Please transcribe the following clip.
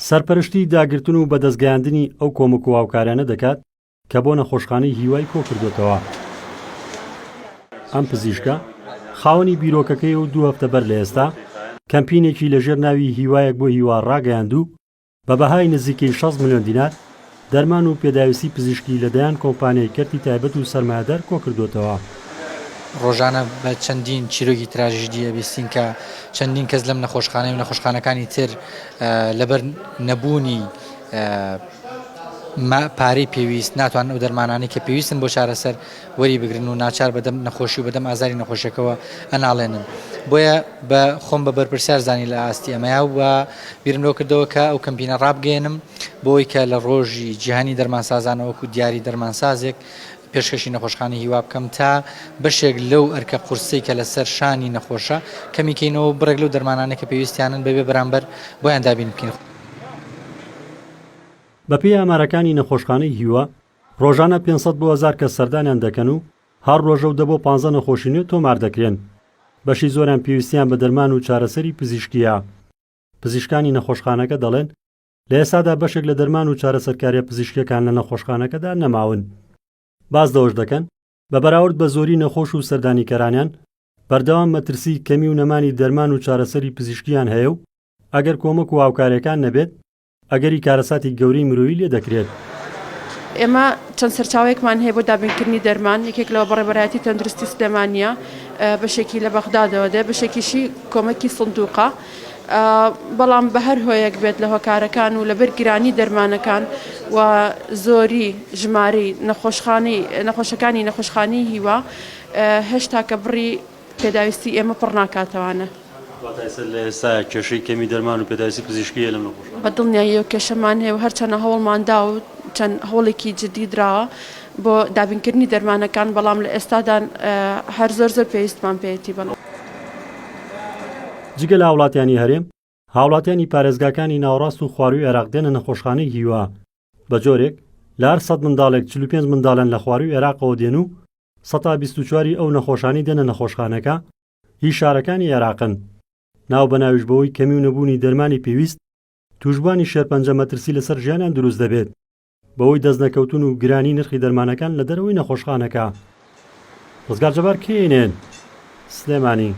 سەرپەرشتی داگرتن و بەدەستگەیاندنی ئەو کۆمەک و هاوکاریانە دەکات کە بۆ نەخۆشخانەی هیوای کۆ کردوێتەوە. ئەم پزیشکە خاوەنی بیرۆکەکەی و 2 هەفتە بەر لە ئێستا کەمپینێکی لەژێر ناوی هیوایەک بۆ هیوا ڕاگەیاند و بە بەهای نزیکەی 6 ملیۆن دینار دەرمان و پێداویستی پزیشکی لەدایان کۆمپانیای کەرتی تایبەت و سەرمایەدار کۆ کردوێتەوە. ڕۆژانە بە چەندین چیرۆکی تراژیدیە بیستین کە چەندین کەس لەم نەخۆشخانەی و نەخۆشخانەکانی تر لەبەر نەبوونی پارەی پێویست ناتوان ئەو دەرمانانی کە پێویستن بۆ چارەسەر وەری بگرن و ناچار بەدەم نەخۆشی و بەدەم ئازاری نەخۆشیەکەەوە ئەناڵێنن. بۆیە بە خۆم بە بەرپرسیار زانی لە ئاستی ئەمەیە و بە بیرملۆ کردەوە کە ئەو کەمپینە ڕابگەێنم بۆی کە لە ڕۆژی جیهانی دەرمانسازانەوەکو دیاری دەرمانسازێک پێشکەشی نەخۆشخانەی هیوا بکەم تا بەشێک لەو ئەرکە قورسەی کە لەسەر شانی نەخۆشە کەمیکەینەوە بڕێک لەو دەرمانانە کە پێویستیانن بەبێ بەرامبەر بۆیان دابین بکەین. بەپێی ئامارەکانی نەخۆشخانەی هیوا ڕۆژانە 500 بۆ 1000 کەس سەردانیان دەکەن و هەر ڕۆژە و 10 بۆ 15 نەخۆشی نوێ تۆمار دەکرێن. بەشی زۆریان پێویستیان بە دەرمان و چارەسەری پزیشکیە. پزیشکانی نەخۆشخانەکە دەڵێن لە ئێستادا بەشێک لە دەرمان و چارەسەرکاریە پزیشکیەکان لە نەخۆشخانەکەدا نەماون. باز دەوەش دەکەن بە بەراورد بە زۆری نەخۆش و سەردانیکەرانیان بەردەوام مەترسی کەمی و نەمانی دەرمان و چارەسەری پزیشکیان هەیە و ئەگەر کۆمەک و هاوکاریەکان نەبێت ئەگەری کارەساتی گەورەی مرۆیی لێ دەکرێت. ئێمە چەند سەرچاوەیەکمان هەیە بۆ دابینکردنی دەرمان، یەکێک لەوە بەڕێبەرایەتی تەندروستی سلێمانیە، بەشێکی لە بەغدادەوە دێ، بەشێکیشی کۆمەکی سندوقە. بەڵام بە هەر هۆیەک بێت لە هۆکارەکان و لەبەر گرانی دەرمانەکان و زۆری ژمارەی نەخۆشەکانی نەخۆشخانەی هیوا هێشتا کە بڕی پێداویستی ئێمە پڕ ناکاتەوانە. لە ئێستا کێشەی کەمی دەرمان و پێداویستی پزیشکیە لەم نەخۆشخانە بە دڵنیایی و کێشەمان هەیە و هەرچەنە هەوڵماندا و چەند هەوڵێکی جدی درراوە بۆ دابینکردنی دەرمانەکان، بەڵام لە ئێستادا هەر زۆر پێویستمان پێێتی بڵ. جگە لە هاوڵاتیانی هەرێم، هاوڵاتیانی پارێزگاکانی ناوەڕاست و خواروی عێراق دێنە نەخۆشخانەی هیوا. بە جۆرێک لە هەر 100 منداڵێک 45 منداڵن لە خواروی عێراقەوە دێن و 124 ئەو نەخۆشانی دێنە نەخۆشخانەکە هی شارەکانی عێراقن. ناو بەناویش بەوەی کەمی و نەبوونی دەرمانی پێویست توشبوانی شێرپەنجە مەترسی لەسەر ژیانیان دروست دەبێت بەوەی دەست نەکەوتن و گرانی نرخی دەرمانەکان لە دەرەوەی نەخۆشخانەکە. ڕزگار جەبار کێنێن سلێمانی.